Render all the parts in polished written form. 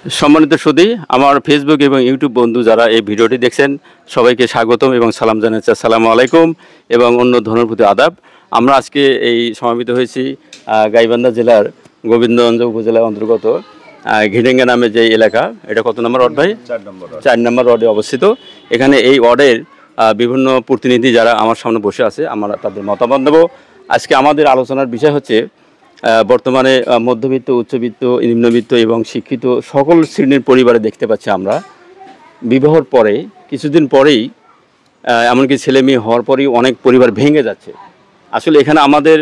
সম্মানিত সুধী, আমার ফেসবুক এবং ইউটিউব বন্ধু যারা এই ভিডিওটি দেখছেন সবাইকে স্বাগতম এবং সালাম জানাচ্ছি। আসসালামু আলাইকুম এবং অন্য ধর্মের প্রতি আদাব। আমরা আজকে এই সমাবেত হয়েছি গাইবান্ধা জেলার গোবিন্দগঞ্জ উপজেলার অন্তর্গত ঘিডেঙ্গা নামে যে এলাকা, এটা কত নম্বর ওয়ার্ড ভাই? 4 নম্বর ওয়ার্ডে অবস্থিত। এখানে এই ওয়ার্ডের বিভিন্ন প্রতিনিধি যারা আমার সামনে বসে আছে, আমরা তাদের মতামত নেব। আজকে আমাদের আলোচনার বিষয় হচ্ছে বর্তমানে মধ্যবিত্ত, উচ্চবিত্ত, নিম্নবিত্ত এবং শিক্ষিত সকল শ্রেণীর পরিবারে দেখতে পাচ্ছি আমরা বিবাহর পরে কিছুদিন পরেই এমনকি ছেলে মেয়ে হওয়ার পরেই অনেক পরিবার ভেঙে যাচ্ছে। আসলে এখানে আমাদের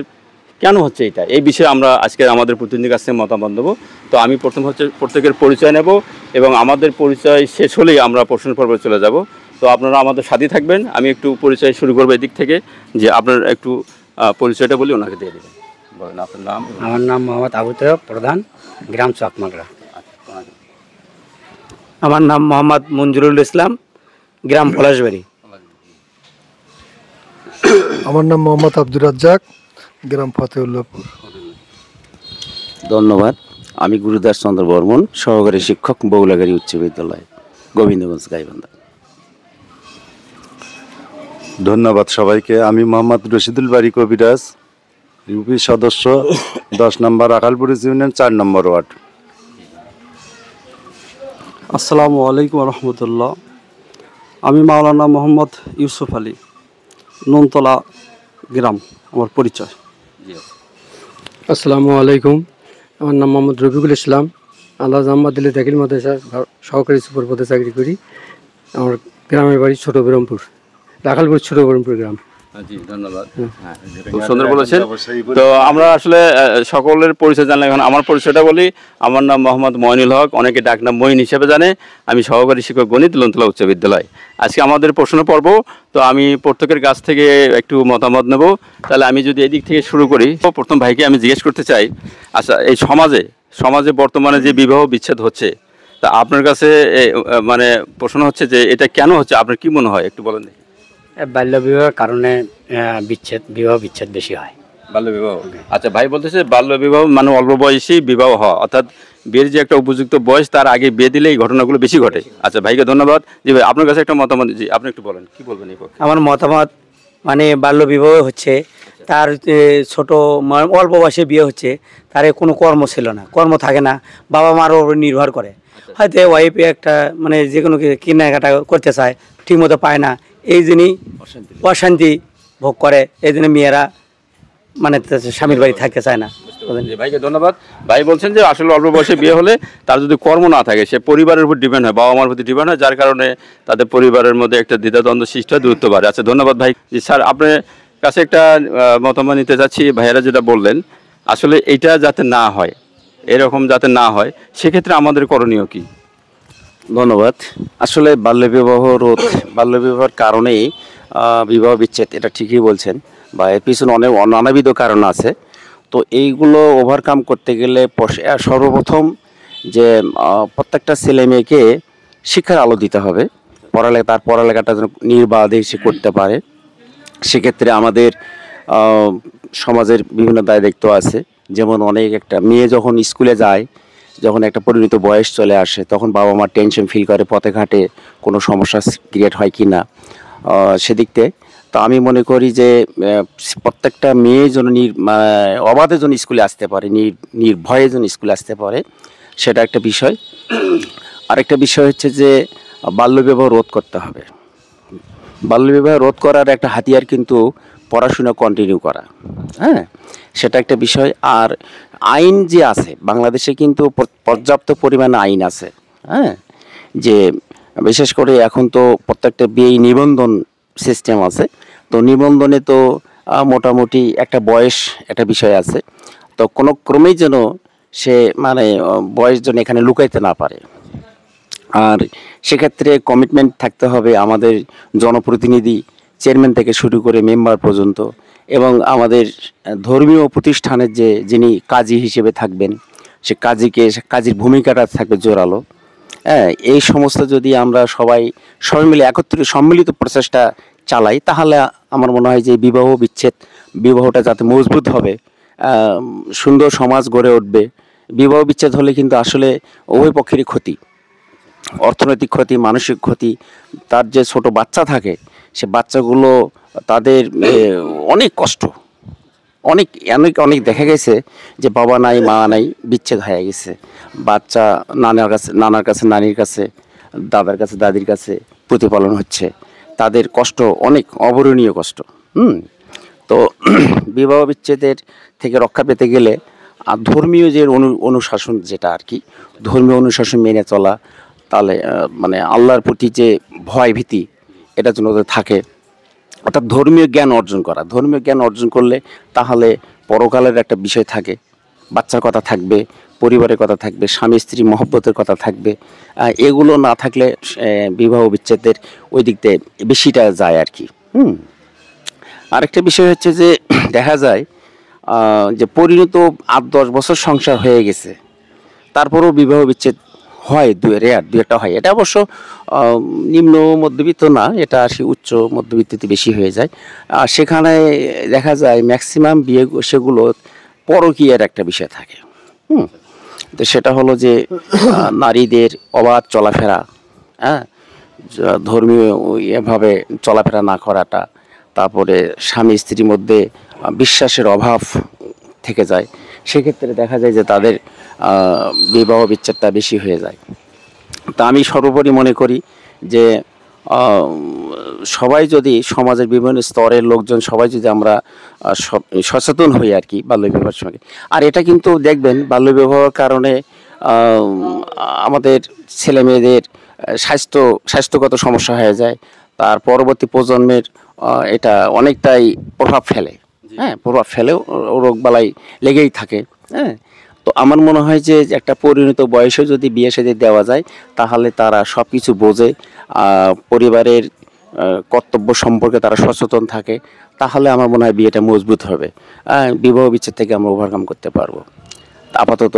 কেন হচ্ছে এটা, এই বিষয়ে আমরা আজকে আমাদের প্রতিনিধির কাছ থেকে মতামত নেব। তো আমি প্রথম হচ্ছে প্রত্যেকের পরিচয় নেব এবং আমাদের পরিচয় শেষ হলেই আমরা প্রশ্ন পর্বে চলে যাব। তো আপনারা আমাদের সাথে থাকবেন। আমি একটু পরিচয় শুরু করবো এদিক থেকে, যে আপনার একটু পরিচয়টা বলি ওনাকে দিয়ে দেবেন। বলেন আপনার নাম। আমার নাম মোহাম্মদ আবু তৈয়ব প্রধান, গ্রাম চকমাগড়া। আমার নাম মোহাম্মদ মঞ্জুরুল ইসলাম, গ্রাম পলাশবাড়ি। আমার নাম মোহাম্মদ আব্দুর রাজ্জাক, গ্রাম ফতেউল্লাহপুর। ধন্যবাদ। আমি গুরুদাস চন্দ্র বর্মন, সহকারী শিক্ষক, বগুলাগাড়ি উচ্চ বিদ্যালয়, গোবিন্দগঞ্জ, গাইবান্ধা। ধন্যবাদ সবাইকে। আমি মোহাম্মদ রশিদুল বাড়ি কবিরাজ, ইউপি সদস্য, 10 নম্বর আকালপুর ইউনিয়ন, 4 নম্বর ওয়ার্ড। আসসালামু আলাইকুম রহমতুল্লাহ। আমি মাওলানা মোহাম্মদ ইউসুফ আলী, নুনতলা গ্রাম, আমার পরিচয়। আসসালামু আলাইকুম, আমার নাম মোহাম্মদ রফিকুল ইসলাম, আল্লাহ জাম্মাদ দিল্লি দাখিল মাদ্রাসা সহকারী সুপার পদে চাকরি করি। আমার গ্রামের বাড়ি ছোট বিরামপুর, রাখালপুর ছোট বিরামপুর গ্রাম। জি ধন্যবাদ, খুব সুন্দর বলেছেন। তো আমরা আসলে সকলের পরিচয় জানলাম, এখন আমার পরিচয়টা বলি। আমার নাম মোহাম্মদ মইনুল হক, অনেকে ডাকনাম মইন হিসেবে জানে। আমি সহকারী শিক্ষক গণিত, নুনতলা উচ্চ বিদ্যালয়। আজকে আমাদের প্রশ্ন পর্ব, তো আমি প্রত্যেকের কাছ থেকে একটু মতামত নেব। তাহলে আমি যদি এদিক থেকে শুরু করি, প্রথম ভাইকে আমি জিজ্ঞেস করতে চাই, আচ্ছা এই সমাজে বর্তমানে যে বিবাহ বিচ্ছেদ হচ্ছে, তা আপনার কাছে মানে প্রশ্ন হচ্ছে যে এটা কেন হচ্ছে, আপনার কি মনে হয় একটু বলেন। বাল্য বিবাহের কারণে বিবাহ বিচ্ছেদ বেশি হয়। বাল্য বিবাহ, আচ্ছা ভাই বলতেছে বাল্য বিবাহ মানে অল্প বয়সী বিবাহ হওয়া, অর্থাৎ বিয়ের যে একটা উপযুক্ত বয়স তার আগে বিয়ে দিলে এই ঘটনাগুলো বেশি ঘটে। আচ্ছা ভাইকে ধন্যবাদ। জি ভাই, আপনার কাছে একটা মতামত, জি আপনি একটু বলেন, কি বলবেন? আমার মতামত মানে বাল্য বিবাহ হচ্ছে তার ছোট অল্প বয়সে বিয়ে হচ্ছে, তার কোনো কর্ম ছিল না, কর্ম থাকে না, বাবা মার উপর নির্ভর করে। হয়তো ওয়াইফে একটা মানে যে কোনো কেনাকাটা করতে চায়, ঠিকমতো পায় না, এই জন্যই অশান্তি ভোগ করে, এই জন্য মেয়েরা মানে স্বামীর বাড়ি থাকতে চায় না। ভাইকে ধন্যবাদ। ভাই বলছেন যে আসলে অল্প বয়সে বিয়ে হলে তার যদি কর্ম না থাকে, সে পরিবারের উপর ডিপেন্ড হয়, বাবা মার প্রতি ডিপেন্ড হয়, যার কারণে তাদের পরিবারের মধ্যে একটা দ্বিধাদ্বন্দ্ব সৃষ্টি হয়, দূরত্ব বাড়ে। আচ্ছা ধন্যবাদ ভাই। জি স্যার, আপনার কাছে একটা মতামত নিতে চাচ্ছি। ভাইয়েরা যেটা বললেন, আসলে এটা যাতে না হয়, এরকম যাতে না হয়, সেক্ষেত্রে আমাদের করণীয় কি? ধন্যবাদ। আসলে বাল্যবিবাহের কারণেই বিবাহ বিচ্ছেদ, এটা ঠিকই বলছেন, বা এর পিছনে অনেক নানাবিধ কারণ আছে। তো এইগুলো ওভারকাম করতে গেলে সর্বপ্রথম যে প্রত্যেকটা ছেলে মেয়েকে শিক্ষার আলো দিতে হবে, তার পড়ালেখাটা যেন নির্বাধে সে করতে পারে। সেক্ষেত্রে আমাদের সমাজের বিভিন্ন দায় দায়িত্ব আছে। যেমন একটা মেয়ে যখন স্কুলে যায়, যখন একটা পরিণত বয়স চলে আসে, তখন বাবা মা টেনশন ফিল করে পথে ঘাটে কোনো সমস্যা ক্রিয়েট হয় কি না সেদিকতে। তো আমি মনে করি যে প্রত্যেকটা মেয়ে যেন অবাধে যেন স্কুলে আসতে পারে, নির্ভয়ে যেন স্কুলে আসতে পারে, সেটা একটা বিষয়। আরেকটা বিষয় হচ্ছে যে বাল্যবিবাহ রোধ করতে হবে। বাল্যবিবাহ রোধ করার একটা হাতিয়ার কিন্তু পড়াশোনা কন্টিনিউ করা, হ্যাঁ, সেটা একটা বিষয়। আর আইন যে আছে বাংলাদেশে, কিন্তু পর্যাপ্ত পরিমাণে আইন আছে, হ্যাঁ, যে বিশেষ করে এখন তো প্রত্যেকটা বিয়ে নিবন্ধন সিস্টেম আছে। তো নিবন্ধনে তো মোটামুটি একটা বয়স একটা বিষয় আছে। তো কোনো ক্রমেই যেন সে মানে বয়স যেন এখানে লুকাইতে না পারে। আর সেক্ষেত্রে কমিটমেন্ট থাকতে হবে আমাদের জনপ্রতিনিধি, চেয়ারম্যান থেকে শুরু করে মেম্বার পর্যন্ত, এবং আমাদের ধর্মীয় প্রতিষ্ঠানের যিনি কাজী হিসেবে থাকবেন, সে কাজীর ভূমিকাটা থাকবে জোরালো। হ্যাঁ, এই সমস্ত যদি আমরা সবাই মিলে সম্মিলিত প্রচেষ্টা চালাই, তাহলে আমার মনে হয় যে বিবাহটা যাতে মজবুত হবে, সুন্দর সমাজ গড়ে উঠবে বিবাহ বিচ্ছেদ হলে কিন্তু আসলে উভয় পক্ষেরই ক্ষতি, অর্থনৈতিক ক্ষতি, মানসিক ক্ষতি। তার যে ছোট বাচ্চা থাকে সে বাচ্চাগুলো তাদের অনেক কষ্ট, অনেক অনেক অনেক দেখা গেছে যে বাবা নাই মা নাই, বিচ্ছেদ হয়ে গেছে, বাচ্চা নানার কাছে নানির কাছে, দাদার কাছে দাদির কাছে প্রতিপালন হচ্ছে, তাদের কষ্ট অনেক অবর্ণনীয় কষ্ট। তো বিবাহ বিচ্ছেদের থেকে রক্ষা পেতে গেলে ধর্মীয় যে অনুশাসন, যেটা আর কি ধর্মীয় অনুশাসন মেনে চলা, তাহলে মানে আল্লাহর প্রতি যে ভয় ভীতি এটা যেন থাকে, অর্থাৎ ধর্মীয় জ্ঞান অর্জন করা। ধর্মীয় জ্ঞান অর্জন করলে তাহলে পরকালের একটা বিষয় থাকে, বাচ্চার কথা থাকবে, পরিবারের কথা থাকবে, স্বামী স্ত্রী মহব্বতের কথা থাকবে। এগুলো না থাকলে বিবাহ বিচ্ছেদের ওই দিক দিয়ে বেশিটা যায় আর কি। আরেকটা বিষয় হচ্ছে যে দেখা যায় যে পরিণত 8-10 বছর সংসার হয়ে গেছে, তারপরেও বিবাহ বিচ্ছেদ হয়, দু একটা হয়। এটা অবশ্য নিম্ন মধ্যবিত্ত না, এটা আসি উচ্চ মধ্যবিত্ততে বেশি হয়ে যায়। সেখানে দেখা যায় ম্যাক্সিমাম বিয়ে সেগুলো পরকীয়ার একটা বিষয় থাকে। তো সেটা হলো যে নারীদের অবাধ চলাফেরা, হ্যাঁ, ধর্মীয় এভাবে চলাফেরা না করাটা, তারপরে স্বামী স্ত্রীর মধ্যে বিশ্বাসের অভাব থেকে যায়। সেক্ষেত্রে দেখা যায় যে তাদের বিবাহ বিচ্ছেদটা বেশি হয়ে যায়। তা আমি সর্বোপরি মনে করি যে সবাই যদি, সমাজের বিভিন্ন স্তরের লোকজন সবাই যদি আমরা সচেতন হই আর কি বাল্যবিবাহের সঙ্গে। আর এটা কিন্তু দেখবেন বাল্যবিবাহের কারণে আমাদের ছেলে মেয়েদের স্বাস্থ্যগত সমস্যা হয়ে যায়, তার পরবর্তী প্রজন্মের এটা অনেকটাই প্রভাব ফেলে। হ্যাঁ, প্রভাব ফেলেও রোগবালাই লেগেই থাকে। হ্যাঁ, তো আমার মনে হয় যে একটা পরিণত বয়সে যদি বিয়ে শাদী দেওয়া যায় তাহলে তারা সব কিছু বোঝে, পরিবারের কর্তব্য সম্পর্কে তারা সচেতন থাকে, তাহলে আমার মনে হয় বিয়েটা মজবুত হবে। বিবাহ বিচ্ছেদ থেকে আমরা ওভারকাম করতে পারবো। আপাতত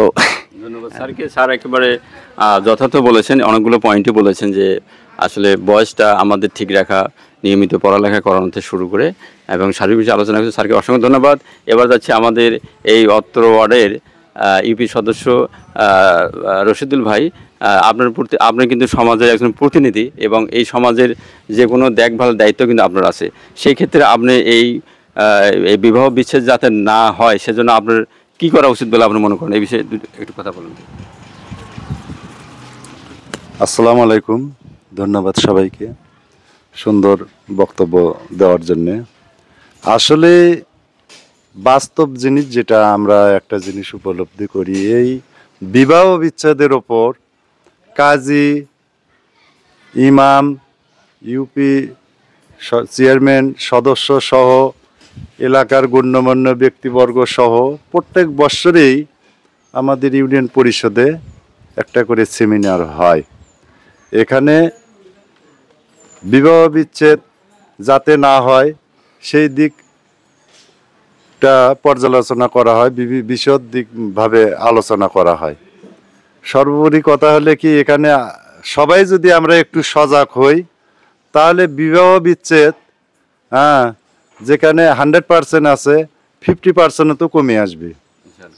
ধন্যবাদ স্যারকে। স্যার একেবারে যথার্থ বলেছেন, অনেকগুলো পয়েন্টই বলেছেন যে আসলে বয়সটা আমাদের ঠিক রাখা, নিয়মিত পড়ালেখা করানো থেকে শুরু করে এবং সার্বিক বিষয়ে আলোচনা করছে। স্যারকে অসংখ্য ধন্যবাদ। এবার যাচ্ছে আমাদের এই অত্র ওয়ার্ডের ইউপি সদস্য রশিদুল ভাই। আপনি কিন্তু সমাজের একজন প্রতিনিধি এবং এই সমাজের যে কোনো দেখভাল দায়িত্ব কিন্তু আপনার আছে। সেই ক্ষেত্রে আপনি এই বিবাহ বিচ্ছেদ যাতে না হয় সেজন্য আপনার কি করা উচিত বলে আপনি মনে করেন, এই বিষয়ে একটু কথা বলুন। আসসালামু আলাইকুম, ধন্যবাদ সবাইকে সুন্দর বক্তব্য দেওয়ার জন্যে। আসলে বাস্তব জিনিস যেটা আমরা একটা জিনিস উপলব্ধি করি, এই বিবাহ বিচ্ছেদের ওপর কাজী, ইমাম, ইউপি চেয়ারম্যান সদস্য সহ এলাকার গণ্যমান্য ব্যক্তিবর্গ সহ প্রত্যেক বৎসরেই আমাদের ইউনিয়ন পরিষদে একটা করে সেমিনার হয়। এখানে বিবাহ বিচ্ছেদ যাতে না হয় সেই দিকটা পর্যালোচনা করা হয়, বিশদ দিকভাবে আলোচনা করা হয়। সর্বোপরি কথা হলে কি, এখানে সবাই যদি আমরা একটু সজাগ হই তাহলে বিবাহ বিচ্ছেদ যেখানে 100% আছে 50% তো কমে আসবে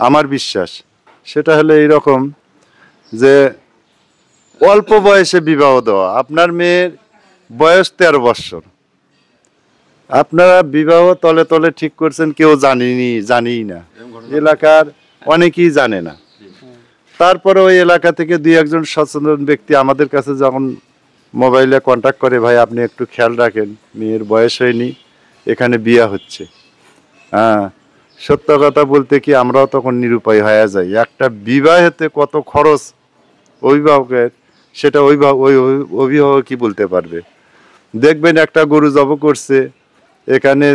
আমার বিশ্বাস। সেটা হলো এইরকম যে অল্প বয়সে বিবাহ দেওয়া। আপনার মেয়ের বয়স 13 বৎসর, আপনারা বিবাহ তলে তলে ঠিক করছেন, কেউ জানিই না, এলাকার অনেকেই জানে না। তারপরে ওই এলাকা থেকে 2-1 সচেতন ব্যক্তি আমাদের কাছে যখন মোবাইলে কন্ট্যাক্ট করে, ভাই আপনি একটু খেয়াল রাখেন, মেয়ের বয়স হয়নি, এখানে বিয়ে হচ্ছে। সত্য কথা বলতে কি আমরাও তখন নিরুপায় হয়ে যাই। একটা বিবাহেতে কত খরচ অভিভাবকের, সেটা ওই অভিভাবক কি বলতে পারবে। দেখবেন একটা গরু জব করছে, এখানে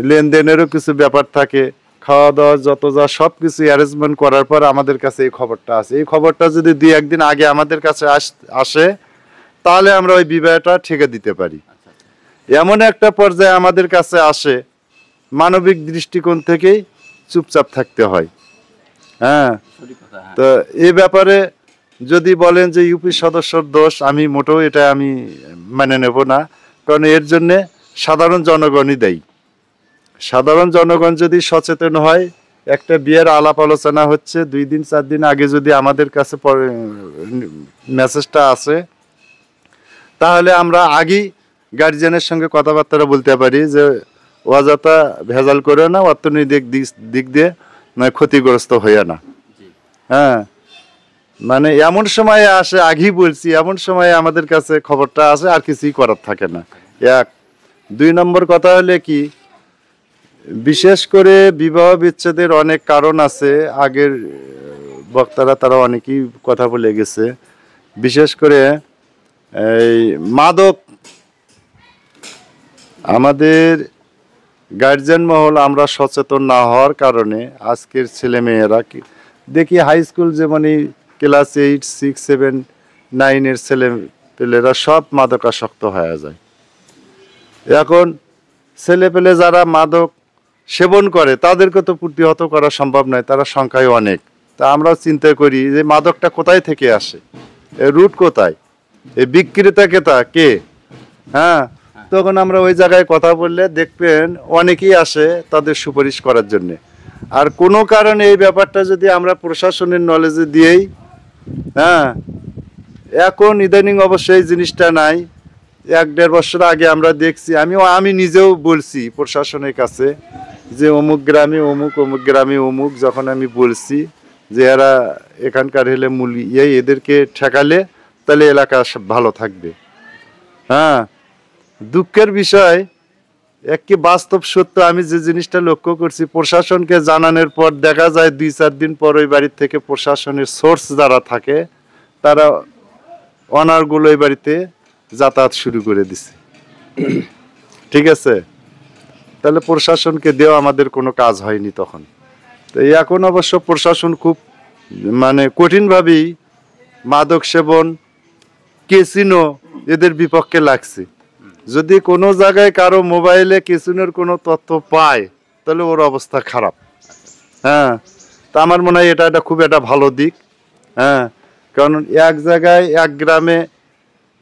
লেনদেনেরও কিছু ব্যাপার থাকে, খাওয়া দাওয়া যত যা সব কিছু অ্যারেঞ্জমেন্ট করার পর আমাদের কাছে এই খবরটা আছে। এই খবরটা যদি 2-1 দিন আগে আমাদের কাছে আসে তাহলে আমরা ওই বিবাহটা ঠেকে দিতে পারি। এমন একটা পর্যায়ে আমাদের কাছে আসে, মানবিক দৃষ্টিকোণ থেকেই চুপচাপ থাকতে হয়। তো এই ব্যাপারে যদি বলেন যে ইউপি সদস্যর দোষ, আমি মোটেও এটা আমি মেনে নেব না। কারণ এর জন্যে সাধারণ জনগণই দেয়। সাধারণ জনগণ যদি সচেতন হয়, একটা বিয়ের আলাপ আলোচনা হচ্ছে 2 দিন 4 দিন আগে যদি আমাদের কাছে মেসেজটা আসে, তাহলে আমরা আগেই গার্জিয়ানের সঙ্গে কথাবার্তা বলতে পারি যে অযথা ভেজাল করে না, অর্থনৈতিক দিক দিয়ে নয় ক্ষতিগ্রস্ত হইয়া না। হ্যাঁ, মানে এমন সময়ে আসে, আগেই বলছি, এমন সময়ে আমাদের কাছে খবরটা আসে, আর কিছুই করার থাকে না। 1 2 নম্বর কথা হলে কি, বিশেষ করে বিবাহ বিচ্ছেদের অনেক কারণ আছে। আগের বক্তারা তারা অনেকেই কথা বলে গেছে। বিশেষ করে এই মাদক, আমাদের গার্জিয়ান মহল আমরা সচেতন না হওয়ার কারণে আজকের ছেলে মেয়েরা দেখি হাই স্কুল যেমনই ক্লাস 8 6 7 9 ছেলে পেলেরা সব মাদকাসক্ত হয়ে যায়। এখন ছেলে পেলে যারা মাদক সেবন করে তাদেরকে তো প্রতিহত করা সম্ভব নয়, তারা সংখ্যায় অনেক। তা আমরা চিন্তা করি যে মাদকটা কোথায় থেকে আসে, এর রুট কোথায়, এই বিক্রেতা কে? হ্যাঁ, তখন আমরা ওই জায়গায় কথা বললে দেখবেন অনেকেই আসে তাদের সুপারিশ করার জন্য। আর কোনো কারণে এই ব্যাপারটা যদি আমরা প্রশাসনের নলেজে দিয়েই, হ্যাঁ, এখন ইদানিং অবশ্যই জিনিসটা নাই। 1-1.5 বছর আগে আমরা দেখছি, আমি নিজেও বলছি প্রশাসনের কাছে যে অমুক গ্রামে অমুক, অমুক গ্রামে অমুক, যখন আমি বলছি যে এরা এখানকার হলে এদেরকে ঠেকালে তাহলে এলাকা ভালো থাকবে। হ্যাঁ, দুঃখের বিষয় একটি বাস্তব সত্য, আমি যে জিনিসটা লক্ষ্য করছি, প্রশাসনকে জানানোর পর দেখা যায় 2-4 দিন পর ওই বাড়ির থেকে প্রশাসনের সোর্স যারা থাকে তারা অনারগুলো ওই বাড়িতে যাতায়াত শুরু করে দিছে। ঠিক আছে, তাহলে প্রশাসনকে দেওয়া আমাদের কোনো কাজ হয়নি তখন। তো এখন অবশ্য প্রশাসন খুব মানে কঠিনভাবেই মাদক সেবন, ক্যাসিনো এদের বিপক্ষে লাগছে। যদি কোনো জায়গায় কারো মোবাইলে ক্যাসিনোর কোনো তথ্য পায় তাহলে ওর অবস্থা খারাপ। হ্যাঁ, তা আমার মনে হয় এটা খুব একটা ভালো দিক। হ্যাঁ, কারণ এক জায়গায়, এক গ্রামে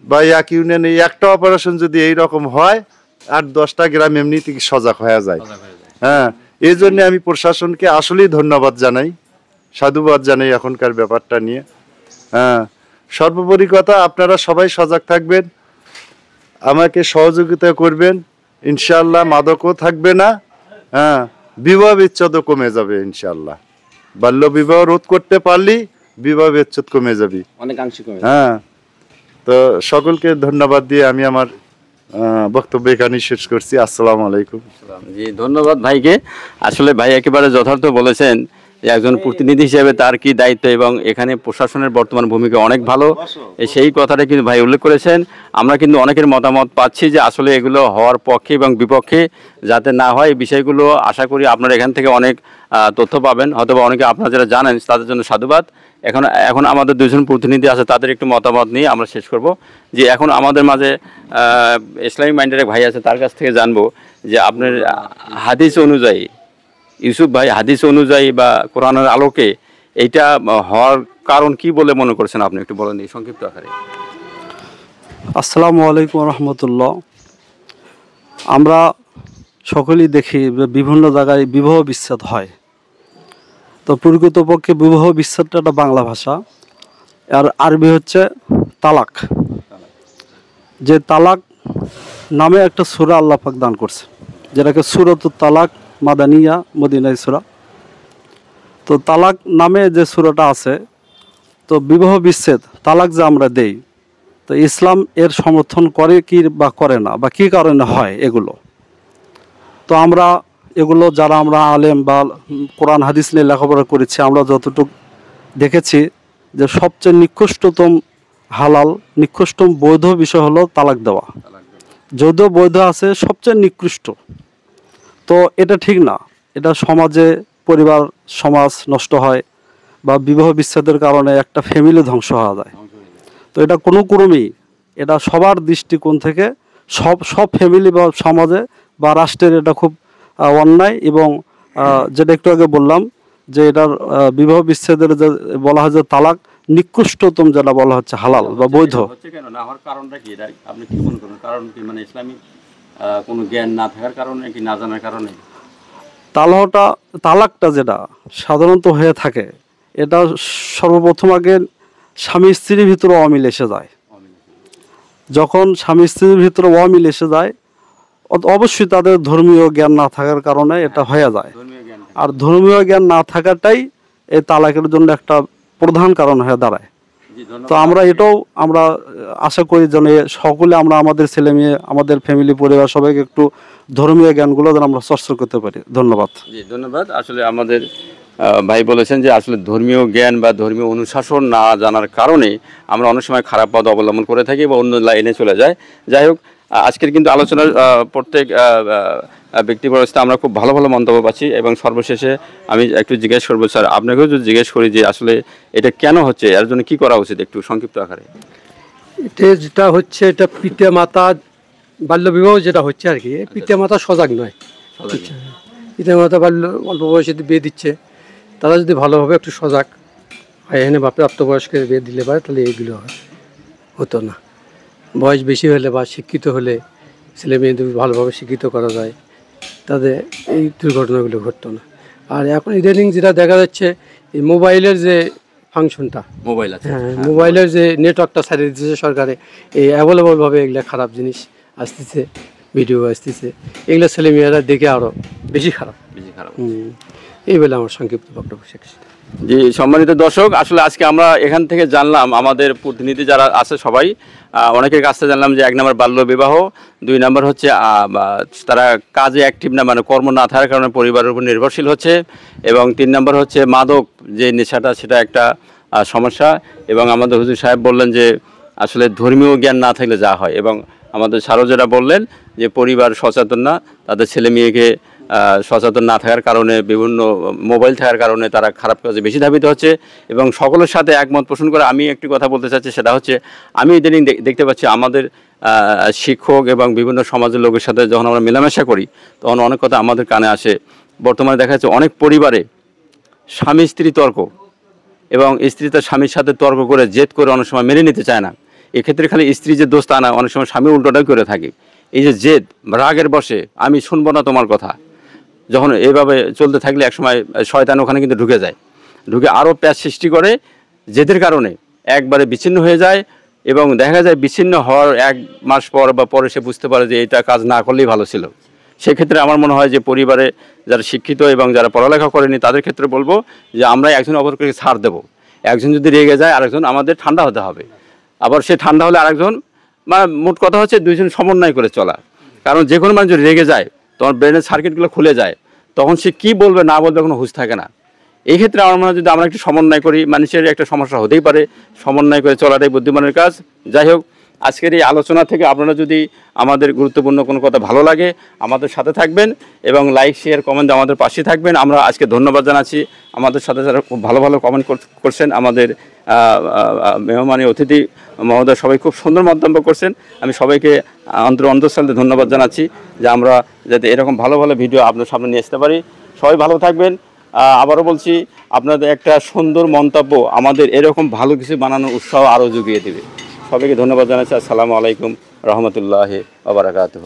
বা এক ইউনিয়নে একটা অপারেশন যদি এইরকম হয়, 8-10টা গ্রাম এমনিতে সজাগ হয়ে যায়। হ্যাঁ, এই জন্য আমি প্রশাসনকে আসলেই ধন্যবাদ জানাই, সাধুবাদ জানাই এখনকার ব্যাপারটা নিয়ে। হ্যাঁ, সর্বোপরি কথা, আপনারা সবাই সজাগ থাকবেন, আমাকে সহযোগিতা করবেন, ইনশাআল্লাহ মাদকও থাকবে না। হ্যাঁ, বিবাহ বিচ্ছেদও কমে যাবে ইনশাআল্লাহ। বাল্য বিবাহ রোধ করতে পারলেই বিবাহ বিচ্ছেদ কমে যাবে অনেকাংশে কমে। হ্যাঁ, তো সকলকে ধন্যবাদ দিয়ে আমি আমার বক্তব্য এখানে শেষ করছি। আসসালামু আলাইকুম। জি, ধন্যবাদ ভাইকে। আসলে ভাই একেবারে যথার্থ বলেছেন যে একজন প্রতিনিধি হিসেবে তার কি দায়িত্ব, এবং এখানে প্রশাসনের বর্তমান ভূমিকা অনেক ভালো, সেই কথাটা কিন্তু ভাই উল্লেখ করেছেন। আমরা কিন্তু অনেকের মতামত পাচ্ছি যে আসলে এগুলো হওয়ার পক্ষে এবং বিপক্ষে যাতে না হয়, এই বিষয়গুলো আশা করি আপনারা এখান থেকে অনেক তথ্য পাবেন, হয়তো অনেকে আপনারা যারা জানেন তাদের জন্য সাধুবাদ। এখন আমাদের 2জন প্রতিনিধি আছে, তাদের একটু মতামত নিয়ে আমরা শেষ করব। যে এখন আমাদের মাঝে ইসলামিক মাইন্ডের এক ভাই আছে, তার কাছ থেকে জানবো যে আপনার হাদিস অনুযায়ী, ইউসুফ ভাই, হাদিস অনুযায়ী বা কোরআনের আলোকে এইটা হওয়ার কারণ কি বলে মনে করছেন আপনি, একটু বলেন এই সংক্ষিপ্ত আকারে। আসসালামু আলাইকুম রহমতুল্লাহ। আমরা সকলেই দেখি বিভিন্ন জায়গায় বিবাহ বিচ্ছেদ হয়। তো প্রকৃতপক্ষে বিবাহ বিচ্ছেদটা একটা বাংলা ভাষা, আর আরবি হচ্ছে তালাক। যে তালাক নামে একটা সূরা আল্লাহ পাক দান করছে, যেটাকে সূরাতুত তালাক মাদানিয়া, মদিনাই সূরা। তো তালাক নামে যে সূরাটা আছে, তো বিবাহ বিচ্ছেদ তালাক যে আমরা দেই, তো ইসলাম এর সমর্থন করে কি বা করে না, বা কী কারণে হয় এগুলো। তো আমরা এগুলো যারা আমরা আলেম বা কোরআন হাদিস নিয়ে লেখাপড়া করেছি, আমরা যতটুকু দেখেছি যে সবচেয়ে নিকৃষ্টতম হালাল, নিকৃষ্টতম বৈধ বিষয় হলো তালাক দেওয়া। যদিও বৈধ আছে, সবচেয়ে নিকৃষ্ট। তো এটা ঠিক না, এটা সমাজে পরিবার সমাজ নষ্ট হয়, বা বিবাহ বিচ্ছেদের কারণে একটা ফ্যামিলি ধ্বংস হওয়া যায়। তো এটা কোনো ক্রমেই, এটা সবার দৃষ্টিকোণ থেকে সব ফ্যামিলি বা সমাজে বা রাষ্ট্রের এটা খুব অন্যায়। এবং যেটা একটু আগে বললাম যে এটার বিবাহ বিচ্ছেদের যে বলা হয় যে তালাক নিকৃষ্টতম, যেটা বলা হচ্ছে হালাল বা বৈধ। কেন না হওয়ার কারণটা কি, এটা আপনি কি মনে করেন? কারণ কি, মানে ইসলামিক কোনো জ্ঞান না থাকার কারণে কি, না জানার কারণে? তালাকটা যেটা সাধারণত হয়ে থাকে, এটা সর্বপ্রথম আগে স্বামী স্ত্রীর ভিতরে অমিল এসে যায়। যখন স্বামী স্ত্রীর ভিতরে অমিল এসে যায়, অবশ্যই তাদের ধর্মীয় জ্ঞান না থাকার কারণে এটা হয়ে যায়। আর ধর্মীয় জ্ঞান না থাকাটাই এই তালাকের জন্য একটা প্রধান কারণ হয়ে দাঁড়ায়। তো আমরা আশা করি যেন সকলে আমরা আমাদের ছেলে মেয়ে, আমাদের ফ্যামিলি, পরিবার সবাইকে একটু ধর্মীয় জ্ঞানগুলো যেন আমরা চর্চা করতে পারি। ধন্যবাদ। জি ধন্যবাদ। আসলে আমাদের ভাই বলেছেন যে আসলে ধর্মীয় জ্ঞান বা ধর্মীয় অনুশাসন না জানার কারণে আমরা অনেক সময় খারাপ পথ অবলম্বন করে থাকি বা অন্য লাইনে চলে যায়। যাই হোক, আজকের কিন্তু আলোচনার প্রত্যেক ব্যক্তিবর্গের আমরা খুব ভালো ভালো মন্তব্য পাচ্ছি। এবং সর্বশেষে আমি একটু জিজ্ঞেস করবো স্যার, আপনাকেও যদি জিজ্ঞেস করি যে আসলে এটা কেন হচ্ছে, এর জন্য কি করা উচিত, একটু সংক্ষিপ্ত আকারে। এটা যেটা হচ্ছে, এটা পিতা মাতা বাল্য বিবাহ যেটা হচ্ছে আর কি, পিতা মাতা সজাগ নয়। পিতা মাতা অল্প বয়সে বিয়ে দিচ্ছে, তারা যদি ভালোভাবে একটু সজাগ হয়, এখানে প্রাপ্তবয়স্কের বিয়ে দিলে পারে, তাহলে এইগুলো হতো না। বয়স বেশি হলে বা শিক্ষিত হলে ছেলে মেয়েদের ভালোভাবে শিক্ষিত করা যায়, তাদের এই দুর্ঘটনাগুলো ঘটতো না। আর এখন ইদানিং যেটা দেখা যাচ্ছে, এই মোবাইলের যে ফাংশনটা, মোবাইল আছে, হ্যাঁ, মোবাইলের যে নেটওয়ার্কটা ছাড়িয়ে দিতেছে সরকারে, এই অ্যাভেলেবলভাবে এগুলো খারাপ জিনিস আসতেছে, ভিডিও আসতেছে, এগুলো ছেলে মেয়েরা দেখে আরও বেশি খারাপ। এই বলে আমার সংক্ষিপ্ত বক্তব্য শেষ। জি সম্মানিত দর্শক, আসলে আজকে আমরা এখান থেকে জানলাম, আমাদের প্রতিনিধি যারা আছে সবাই অনেকের কাছ থেকে জানলাম যে 1 নম্বর বাল্য বিবাহ, 2 নম্বর হচ্ছে তারা কাজে অ্যাক্টিভ না, মানে কর্ম না থাকার কারণে পরিবারের উপর নির্ভরশীল হচ্ছে, এবং 3 নম্বর হচ্ছে মাদক যে নেশাটা, সেটা একটা সমস্যা। এবং আমাদের হুজুর সাহেব বললেন যে আসলে ধর্মীয় জ্ঞান না থাকলে যা হয়, এবং আমাদের স্যারও যেটা বললেন যে পরিবার সচেতন না, তাদের ছেলে মেয়েকে সচেতন না থাকার কারণে, বিভিন্ন মোবাইল থাকার কারণে তারা খারাপ কাজে বেশি ধাবিত হচ্ছে। এবং সকলের সাথে একমত পোষণ করে আমি একটি কথা বলতে চাচ্ছি, সেটা হচ্ছে আমি ইদানিং দেখতে পাচ্ছি আমাদের শিক্ষক এবং বিভিন্ন সমাজের লোকের সাথে যখন আমরা মেলামেশা করি, তখন অনেক কথা আমাদের কানে আসে। বর্তমানে দেখা যাচ্ছে অনেক পরিবারে স্বামী স্ত্রী তর্ক, এবং স্ত্রী তার স্বামীর সাথে তর্ক করে জেদ করে অনেক সময় মেনে নিতে চায় না। এক্ষেত্রে খালি স্ত্রী যে দোষ তা না, অনেক সময় স্বামী উল্টোটাই করে থাকে। এই যে জেদ, রাগের বশে আমি শুনবো না তোমার কথা, যখন এইভাবে চলতে থাকলে একসময় শয়তান ওখানে কিন্তু ঢুকে যায়, ঢুকে আরও প্যাচ সৃষ্টি করে, জেদের কারণে একবারে বিচ্ছিন্ন হয়ে যায়। এবং দেখা যায় বিচ্ছিন্ন হওয়ার 1 মাস পর বা পরে সে বুঝতে পারে যে এটা কাজ না করলেই ভালো ছিল। সেক্ষেত্রে আমার মনে হয় যে পরিবারে যারা শিক্ষিত এবং যারা পড়ালেখা করেনি তাদের ক্ষেত্রে বলবো যে আমরা একজন অপরকে ছাড় দেবো। একজন যদি রেগে যায়, আরেকজন আমাদের ঠান্ডা হতে হবে, আবার সে ঠান্ডা হলে আরেকজন, মানে মোট কথা হচ্ছে 2 জন সমন্বয় করে চলা। কারণ যে কোনো মানুষ যদি রেগে যায়, তোমার ব্রেনের সার্কিটগুলো খুলে যায়, তখন সে কি বলবে না বলবে কোনো হুঁশ থাকে না। এই ক্ষেত্রে আমার মনে হয় যদি আমরা একটু সমন্বয় করি, মানুষের একটা সমস্যা হতেই পারে, সমন্বয় করে চলাটাই বুদ্ধিমানের কাজ। যাই হোক, আজকের এই আলোচনা থেকে আপনারা যদি আমাদের গুরুত্বপূর্ণ কোনো কথা ভালো লাগে, আমাদের সাথে থাকবেন এবং লাইক, শেয়ার, কমেন্ট আমাদের পাশে থাকবেন। আমরা আজকে ধন্যবাদ জানাচ্ছি আমাদের সাথে যারা খুব ভালো ভালো কমেন্ট করছেন, আমাদের মেহমানি অতিথি মহোদয় সবাই খুব সুন্দর মন্তব্য করছেন। আমি সবাইকে অন্তঃস্থলে ধন্যবাদ জানাচ্ছি যে আমরা যাতে এরকম ভালো ভালো ভিডিও আপনার সামনে নিয়ে আসতে পারি। সবাই ভালো থাকবেন। আবারও বলছি, আপনাদের একটা সুন্দর মন্তব্য আমাদের এরকম ভালো কিছু বানানোর উৎসাহ আরও জুগিয়ে দেবে। সবাইকে ধন্যবাদ জানাচ্ছি। আসসালামু আলাইকুম রহমতুল্লাহি ওয়া বারাকাতুহু।